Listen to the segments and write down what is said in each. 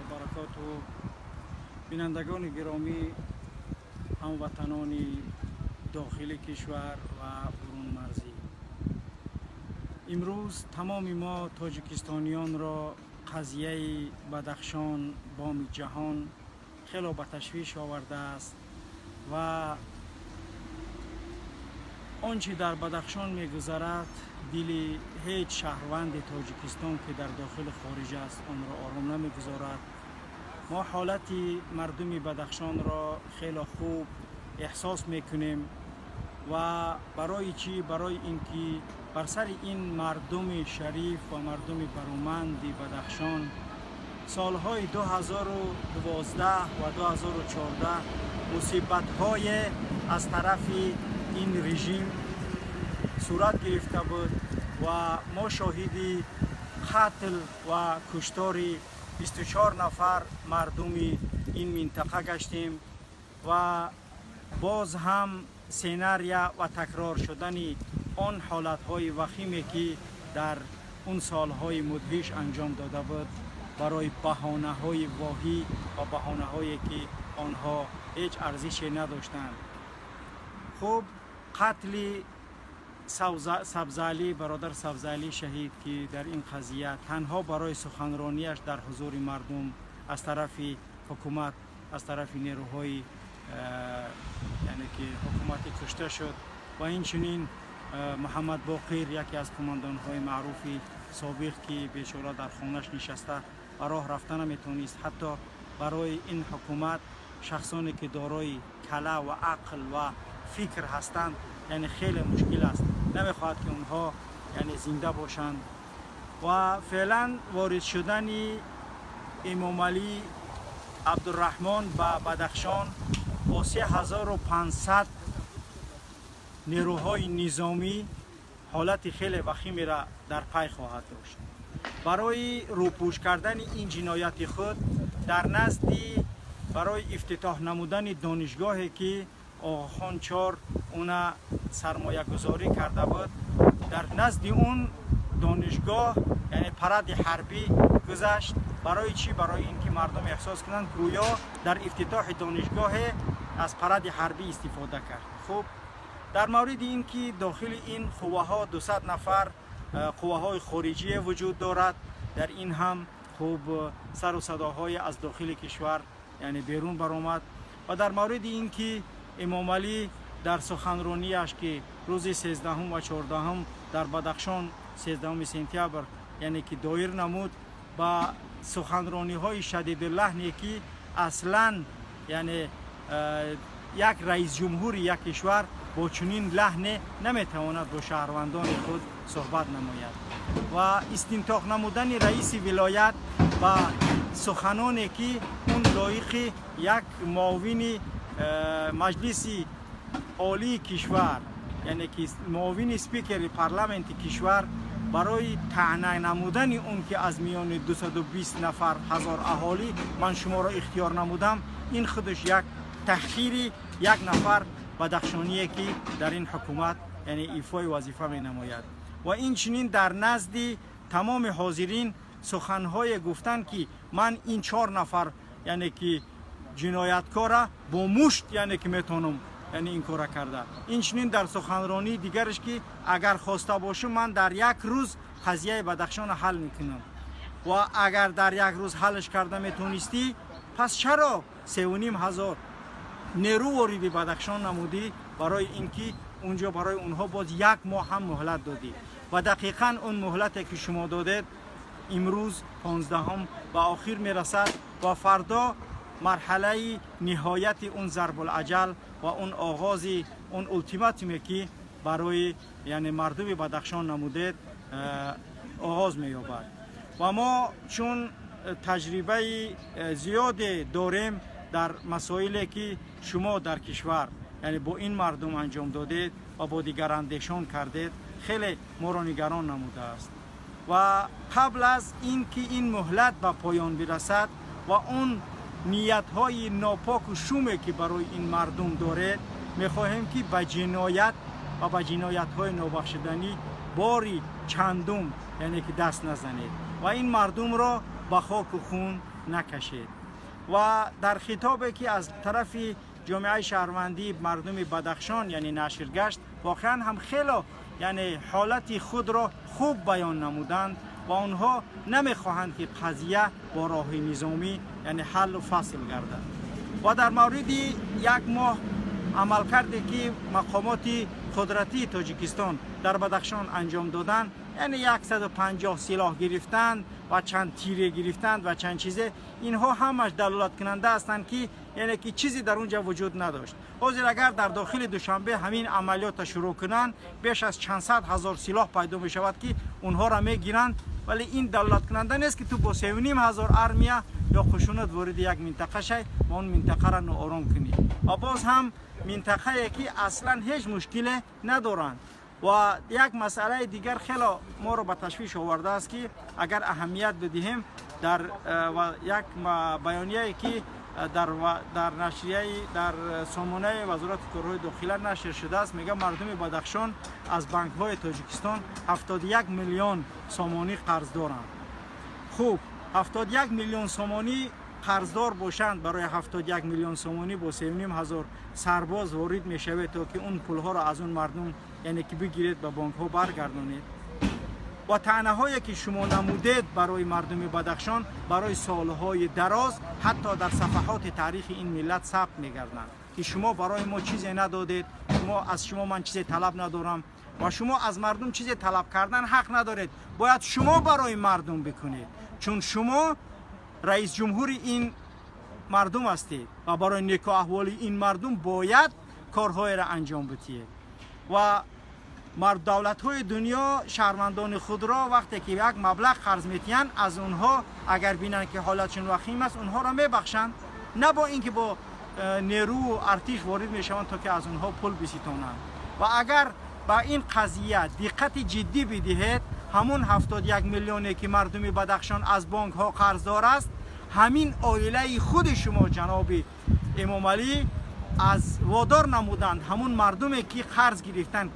برکاته. بینندگان گرامی، هموطنان داخل کشور و برون مرزی، امروز تمام ما تاجیکستانیان را قضیه بدخشان بام جهان خیلی به تشویش آورده است و آنچه در بدخشان میگذرد دل هیچ شهروند تاجیکستان که در داخل خارج است آن را آرام نمیگذارد. ما حالت مردم بدخشان را خیلی خوب احساس میکنیم و برای چی؟ برای اینکه بر سر این مردم شریف و مردم برومند بدخشان سالهای 2012 و 2014 مصیبت‌های از طرف این رژیم صورت گرفته بود و ما شاهدی قتل و کشتار 24 نفر مردم این منطقه گشتیم و باز هم سیناریا و تکرار شدن آن حالتهای وخیمی که در اون سالهای مدهش انجام داده بود برای بهانه‌های واهی و بهانه‌هایی که آنها هیچ ارزشی نداشتند. خب قتل سبزعلی، برادر سبزعلی شهید که در این قضیه تنها برای سخنرانیش در حضور مردم از طرف حکومت، از طرف نیروهای یعنی که حکومتی کشته شد و اینچنین محمد باقر یکی از کماندان‌های معروف سابق که بیچاره در خانه‌اش نشسته و راه رفتن نمیتونست. حتی برای این حکومت شخصانی که دارای کله و عقل و فکر هستند یعنی خیلی مشکل است، نمیخواهد که اونها یعنی زنده باشند. و فعلا وارد شدن امام علی عبدالرحمن به بدخشان با 3500 نیروهای نظامی حالت خیلی وخیمی را در پی خواهد داشت. برای روپوش کردن این جنایت خود در نزدی برای افتتاح نمودن دانشگاهی که آقا خان چار اونا سرمایه گذاری کرده بود، در نزد اون دانشگاه یعنی پرد حربی گذشت. برای چی؟ برای اینکه مردم احساس کنند گویا در افتتاح دانشگاه از پرد حربی استفاده کرد. خب در مورد اینکه داخل این قوه ها 200 نفر قوه های خارجی وجود دارد، در این هم خوب سر و صداهای از داخل کشور یعنی بیرون برآمد. و در مورد اینکه امام علی در سخنرانیش که روز 13 و 14 در بدخشان 13 سپتامبر یعنی که دایر نمود با سخنرانی های شدید لحنی که اصلا یعنی یک رئیس جمهور یک کشور با چنین لحن نمیتواند با شهروندان خود صحبت نماید. و استنطاق نمودن رئیس ولایت و سخنانی که اون لایق یک معاون مجلس عالی کشور یعنی که معاون سپیکر پارلمانت کشور برای طعنه نمودن اون که از میان 220 نفر هزار اهالی من شما را اختیار نمودم، این خودش یک تحقیر یک نفر بدخشانیه که در این حکومت یعنی ایفای وظیفه می نماید. و این چنین در نزد تمام حاضرین سخنهای گفتن که من این 4 نفر یعنی که جنایتکار با مشت یعنی که میتونم یعنی این کار کرده. این چنین در سخنرانی دیگرش که اگر خواسته باشم من در یک روز قضیه بدخشان حل میکنم و اگر در یک روز حلش کرده میتونستی پس چرا 3500 نیرو وارد بدخشان نمودی؟ برای اینکه اونجا برای اونها باز 1 ماه هم مهلت دادی و دقیقاً اون مهلتی که شما دادید امروز 15 به آخر میرسد و فردا مرحله نهایت اون ضرب العجل و اون آغاز اون التیماتومی که برای یعنی مردم بدخشان نمودید آغاز می‌یابد. و ما چون تجربه زیاد داریم در مسائلی که شما در کشور یعنی با این مردم انجام دادید و با دیگر اندیشان کردید، خیلی ما را نگران نموده است. و قبل از اینکه این مهلت به پایان برسد و اون نیت‌های ناپاک و شومی که برای این مردم دارید، می‌خواهیم که به جنایت و به جنایت‌های نابخشودنی باری چندم یعنی که دست نزنید و این مردم را به خاک و خون نکشید. و در خطابی که از طرف جامعه شهروندی مردم بدخشان یعنی نشر گشت، واقعا هم خیلی یعنی حالت خود را خوب بیان نمودند و آنها نمیخواهند که قضیه با راه نظامی یعنی حل و فصل گردد. و در مورد یک ماه عمل کرده که مقامات قدرتی تاجیکستان در بدخشان انجام دادن، یعنی 150 سلاح گرفتند و چند تیره گرفتند و چند چیزه، اینها همش دلالت کننده هستند که یعنی که چیزی در اونجا وجود نداشت. حاضر اگر در داخل دوشنبه همین عملیات شروع کنند، بیش از چند صد هزار سلاح پیدا می شود که اونها را میگیرند، ولی این دلالت کننده نیست که تو با 3,500 ارمیا یا خشونت وارد یک منطقه شی و اون منطقه را ناآرام کنی. و باز هم منطقه که اصلا هیچ مشکلی ندارند. و یک مسئله دیگر خیلی ما رو به تشویش آورده است که اگر اهمیت بدهیم در یک بیانیه‌ای که در نشریه در سامانه وزارت کارهای داخلی نشر شده است، میگه مردم بدخشان از بانک‌های تاجیکستان 71 میلیون سامانی قرض دارند. خوب، 71 میلیون سامانی قرضدار باشند، برای 71 میلیون سامانی با 3,500 سرباز وارد می شود تا که اون پولها را از اون مردم یعنی که بگیرید به بانک ها برگردانید. و طعنه هایی که شما نمودید برای مردم بدخشان برای سالهای دراز حتی در صفحات تاریخ این ملت ثبت می‌گردند که شما برای ما چیزی ندادید، از شما من چیزی طلب ندارم و شما از مردم چیزی طلب کردن حق ندارید. باید شما برای مردم بکنید، چون شما رئیس جمهور این مردم هستید و برای نیک و احوال این مردم باید کارهای را انجام بدهید. و دولت‌های دنیا شهروندان خود را وقتی که یک مبلغ قرض می‌دهند، از اونها اگر بینن که حالتشون وخیم است اونها را میبخشند، نه با اینکه با نیرو و ارتش وارد میشوند تا که از اونها پول بستانند. و اگر با این قضیه دقت جدی بدهید، همون 71 میلیونی که مردم بدخشان از بانک ها قرضدار است، همین عائله خود شما جناب امام علی از وادار نمودند، همون مردمی که قرض گرفتن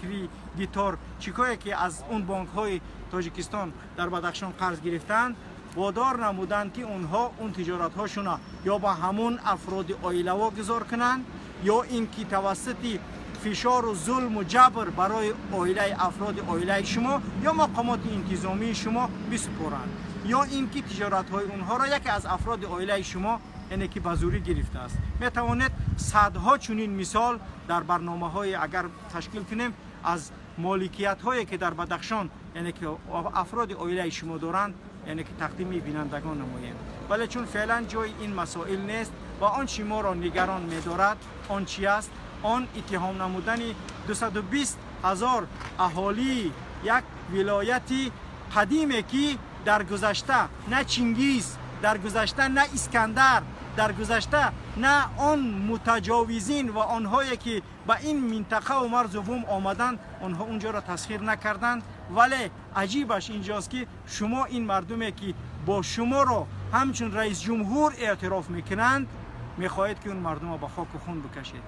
کریدیتور چیکایی که از اون بانک های تاجیکستان در بدخشان قرض گرفتند، وادار نمودند که اونها اون تجارت هاشون یا با همون افراد عائله واگذار کنند، یا اینکه توسط فشار و ظلم و جبر برای عائله افراد عائله شما یا مقامات انتظامی شما بسپارند، یا اینکه تجارت های اونها را یکی از افراد عائله شما یعنی که به زوری گرفته است. می توانید صدها چنین مثال در برنامه های اگر تشکیل کنیم از مالکیت هایی که در بدخشان یعنی که افراد عائله شما دارند یعنی که تقدیم بینندگان نماییم. ولی چون فعلا جای این مسائل نیست و آن چی ما را نگران می دارد آن چی است؟ آن اتهام نمودن 220,000 اهالی یک ولایتی قدیمی که در گذشته نه چنگیز، در گذشته نه اسکندر، در گذشته نه آن متجاوزین و آنهایی که به این منطقه و مرز و بوم آمدند آنها اونجا را تسخیر نکردند. ولی عجیبش اینجاست که شما این مردمی که با شما را همچون رئیس جمهور اعتراف میکنند میخواهید که اون مردم را به خاک و خون بکشید.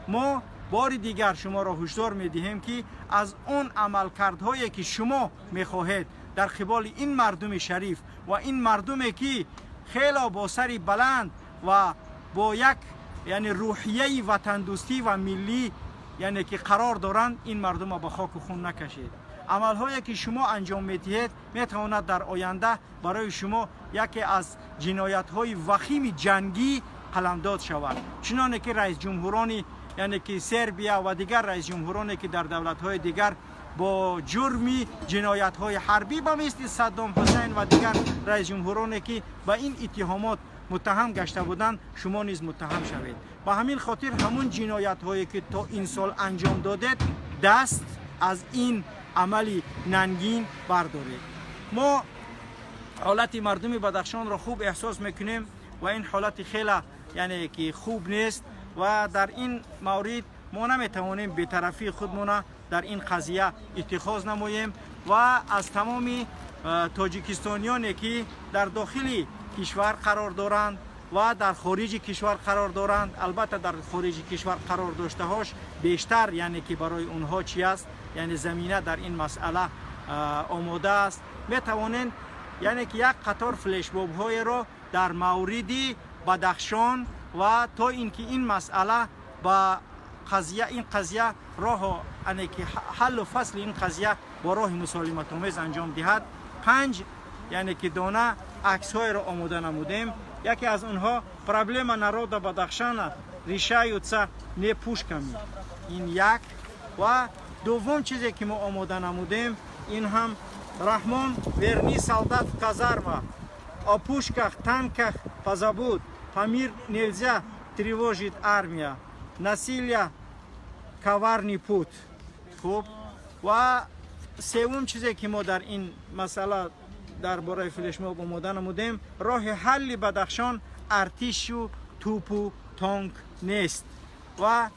ما بار دیگر شما را هشدار میدهیم که از اون عملکردهایی که شما میخواهید در قبال این مردم شریف و این مردمی که خیلی با سری بلند و با یک یعنی روحیه وطن دوستی و ملی یعنی که قرار دارند، این مردم را به خاک و خون نکشید. عملهایی که شما انجام میدهید میتواند در آینده برای شما یکی از جنایت‌های وخیم جنگی قلمداد شود، چنانه که رئیس جمهورانی یعنی که سربیا و دیگر رئیس جمهورانی که در دولت‌های دیگر با جرمی جنایت‌های حربی به مثل صدام حسین و دیگر رئیس جمهورانی که با این اتهامات متهم گشته بودند شما نیز متهم شوید. با همین خاطر همون جنایت‌هایی که تا این سال انجام دادید دست از این عملی ننگین بردارید. ما حالت مردم بدخشان را خوب احساس میکنیم و این حالت خیلی یعنی که خوب نیست و در این مورد ما نمیتوانیم بی‌طرفی خودمون در این قضیه اتخاذ نماییم و از تمام تاجیکستانیانی که در داخل کشور قرار دارند و در خارج کشور قرار دارند، البته در خارج کشور قرار داشته هاش بیشتر یعنی که برای اونها چی است یعنی زمینه در این مسئله آماده است، میتوانند یعنی که یک قطار فلش موب های رو در مورد بدخشان و تا اینکه این مسئله با این قضیه راه یعنی که حل و فصل این قضیه با راه مسالمت آمیز انجام دهد 5 یعنی که دانه عکس های رو آماده نمودیم. یکی از اونها پرابلم نرود بدخشان ریشه یوتسا نه پوش کمی، این یک. و دوم چیزی که ما آماده نمودیم این هم رحمان ورنی солдат казарма о пушках танках позабудь помир нельзя тревожит армия насилие коварный путь. خوب. و سوم چیزی که ما در این مسئله درباره فلش موب آماده نمودیم راه حل بدخشان ارتش و توپ و تانک نیست. و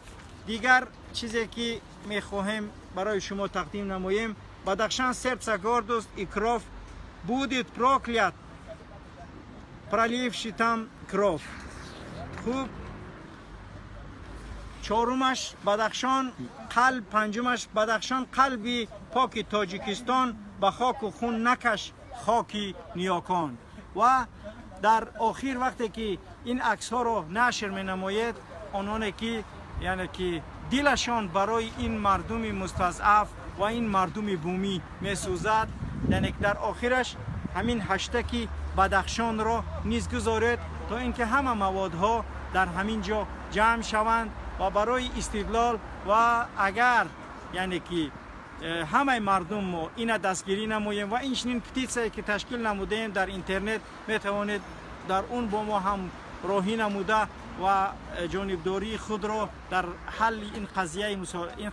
دیگر چیزی که میخواهیم برای شما تقدیم نماییم بدخشان сердце гордость и кровь будет проклят проливший там кровь. خوب. چهارمش بدخشان قلب، پنجمش بدخشان قلبی پاک تاجیکستان به خاک و خون نکش خاکی نیاکان. و در آخر وقتی که این عکس ها رو نشر می نماید آنانی که یعنی که دلشان برای این مردم مستضعف و این مردم بومی می سوزد، یعنی در آخرش همین هشتگ بدخشان را نیز گذارید تا اینکه همه موادها در همین جا جمع شوند و برای استدلال و اگر یعنی که همه مردم ما این دستگیری نمویم و این چنین پتیسیه که تشکیل نمودیم در اینترنت میتوانید در اون با ما هم راهی نموده و جانبداری خود را در حل این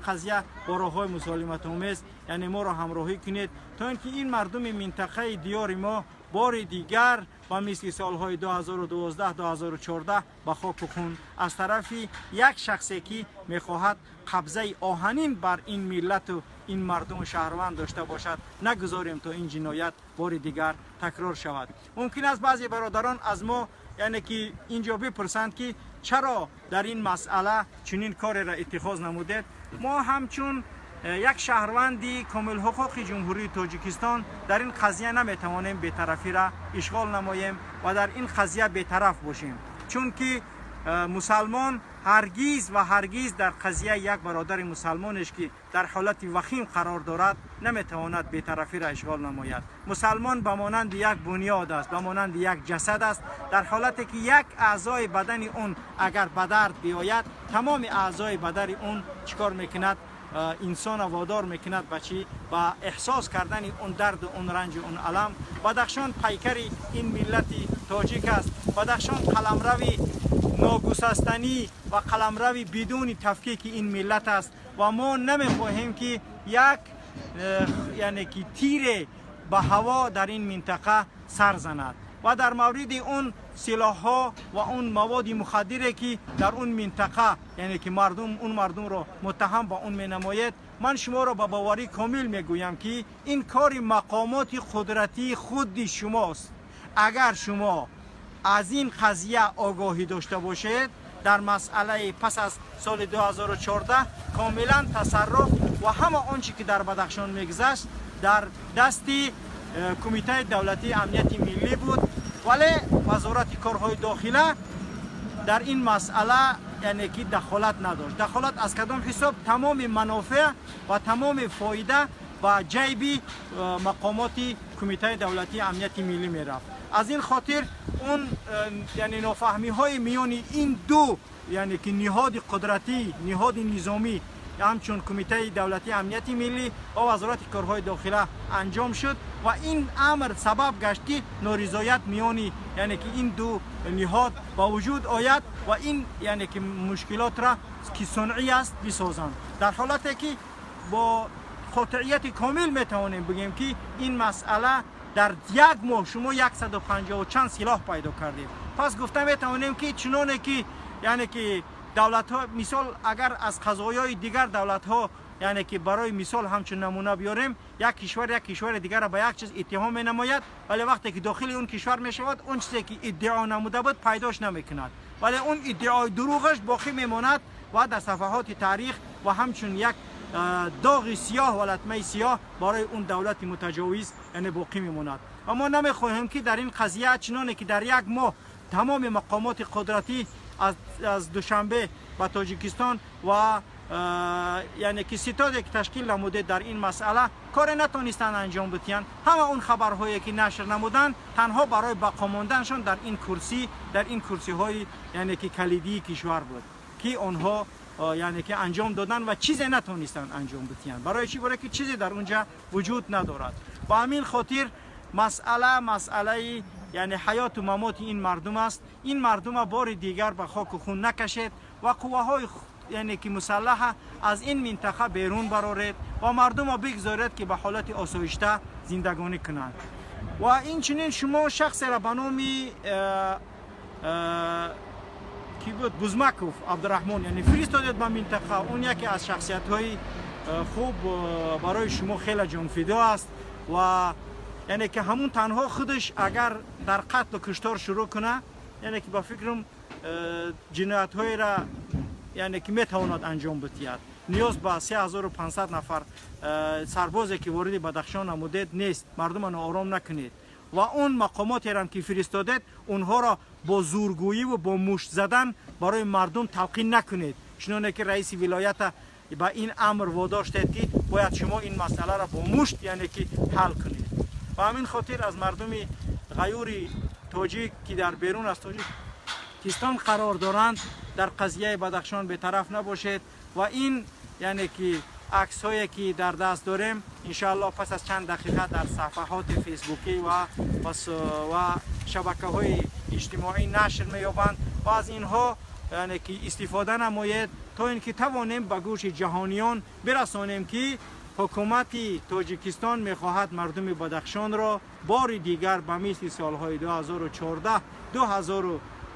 قضیه با راه‌های مسالمت آمیز یعنی ما را همراهی کنید تا اینکه این مردم منطقه دیار ما بار دیگر و مثل سالهای 2012 2014 به خاک و خون از طرف یک شخصی که میخواهد قبضه آهنین بر این ملت و این مردم شهروند داشته باشد نگذاریم تا این جنایت بار دیگر تکرار شود. ممکن است بعضی برادران از ما یعنی که اینجا بپرسند که چرا در این مسئله چنین کاری را اتخاذ نمودید. ما همچون یک شهروندی کامل حقوق جمهوری تاجیکستان در این قضیه نمیتوانیم بی‌طرفی را اشغال نماییم و در این قضیه بی‌طرف باشیم، چون که مسلمان هرگیز و هرگیز در قضیه یک برادر مسلمانش که در حالت وخیم قرار دارد نمیتواند بی‌طرفی را اشغال نماید. مسلمان به مانند یک بنیاد است، به مانند یک جسد است. در حالتی که یک اعضای بدن اون اگر به درد بیاید تمام اعضای بدن اون چیکار میکند؟ انسان وادار میکند بچی با احساس کردن اون درد، اون رنج، اون الم. بدخشان پیکر این ملت تاجیک است. بدخشان قلمروی ناگسستنی و قلمروی بدون تفکیک این ملت است و ما نمیخواهیم که یک یعنی که تیر به هوا در این منطقه سر زند و در مورد اون سلاح‌ها و اون مواد مخدری که در اون منطقه یعنی که اون مردم رو متهم با اون مینماید، من شما را با باوری کامل میگویم که این کار مقامات قدرتی خود شماست. اگر شما از این قضیه آگاهی داشته باشید در مسئله پس از سال 2014 کاملا تصرف و همه آنچه که در بدخشان میگذشت در دست کمیته دولتی امنیت ملی بود، ولی وزارت کارهای داخله در این مسئله یعنی که دخالت نداشت. دخالت از کدام حساب؟ تمام منافع و تمام فایده و جیب مقامات کمیته دولتی امنیت ملی میرفت. از این خاطر اون یعنی نافهمی های میان این دو یعنی که نهاد قدرتی، نهاد نظامی همچون کمیته دولتی امنیت ملی و وزارت کارهای داخله انجام شد و این امر سبب گشت که نارضایت میانی یعنی که این دو نهاد با وجود آید و این یعنی که مشکلات را که صنعی است بسازند. در حالتی که با قاطعیت کامل میتوانیم بگیم که این مسئله در یک ماه شما 150 و چند سلاح پیدا کردید. پس گفته میتوانیم که چنانه که یعنی که دولت ها مثال اگر از قضایای دیگر دولت ها یعنی که برای مثال همچون نمونه بیاریم یک کشور دیگر را به یک چیز اتهام می نماید ولی وقتی که داخل اون کشور می شود اون چیزی که ادعا نموده بود پیداش نمی کند ولی اون ادعای دروغش باقی می ماند و در صفحات تاریخ و همچون یک داغ سیاه و لطمه سیاه برای اون دولت متجاوز یعنی باقی می ماند. و ما نمیخواهیم که در این قضیه چنانه که در یک ماه تمام مقامات قدرتی از دوشنبه به تاجیکستان و یعنی که ستادی که تشکیل نموده در این مسئله کار نتونستن انجام بدن. همه اون خبرهایی که نشر نمودن تنها برای بقا ماندنشان در این کرسی های یعنی که کلیدی کشور بود که آنها یعنی که انجام دادن و چیزی نتونستن انجام بدن. برای چی؟ برای که چیزی در اونجا وجود ندارد. با همین خاطر مسئله یعنی حیات و ممات این مردم است. این مردم بار دیگر به خاک و خون نکشید و قواهای یعنی که مسلحه از این منطقه بیرون برارید و مردم بگذارید که به حالت آسایشته زندگانی کنند. و این چنین شما شخص را به نام کی بود بوزماکوف عبدالرحمن یعنی فرستادید به منطقه. اون یکی از شخصیت های خوب برای شما خیلی جانفدا است و یعنی که همون تنها خودش اگر در قتل و کشتار شروع کنه یعنی که با فکرم جنایت های را یعنی که میتواند انجام بدهد. نیاز به 3500 نفر سربازی که وارد بدخشان نمودید نیست. مردم آرام نکنید و اون مقاماتی را که فرستادید اونها را با زورگویی و با مشت زدن برای مردم تلقین نکنید. چنانه که رئیس ولایت به این امر واداشتید که باید شما این مسئله را با مشت یعنی که حل کنید. و همین خاطر از مردم غیور تاجیک که در بیرون از تاجیکستان قرار دارند در قضیه بدخشان بی‌طرف نباشید و این یعنی که عکس هایی که در دست داریم انشاءالله پس از چند دقیقه در صفحات فیسبوکی و شبکه های اجتماعی نشر می‌یابند و از اینها یعنی که استفاده نمایید تا اینکه توانیم به گوش جهانیان برسانیم که حکومت تاجیکستان می‌خواهد مردم بدخشان را بار دیگر به مثل سالهای 2014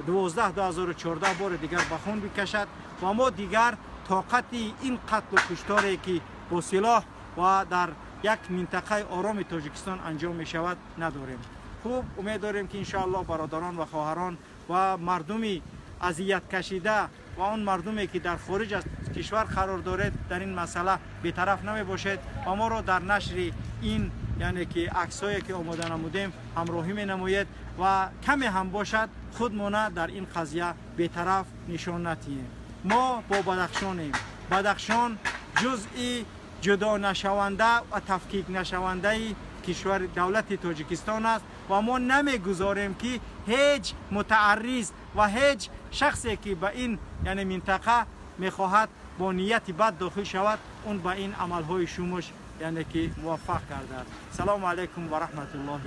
2014 بار دیگر به خون بکشد و ما دیگر طاقت این قتل و کشتاری که با سلاح و در یک منطقه آرام تاجیکستان انجام می شود نداریم. خوب امید داریم که انشاءالله برادران و خواهران و مردمی اذیت کشیده و اون مردمی که در خارج از کشور قرار دارد در این مسئله بی‌طرف نمی باشد و ما را در نشر این یعنی که عکسایی که آماده نمودیم همراهی می نماید و کمی هم باشد خودمون در این قضیه بی‌طرف نشان ندهیم. ما با بدخشانیم. بدخشان جزئی جدا نشونده و تفکیک نشونده کشور دولت تاجیکستان است و ما نمیگذاریم که هیچ متعرض و هیچ شخصی که به این یعنی منطقه میخواهد با نیت بد داخل شود اون به این عملهای شومش یعنی که موفق گردد. سلام علیکم و رحمت الله.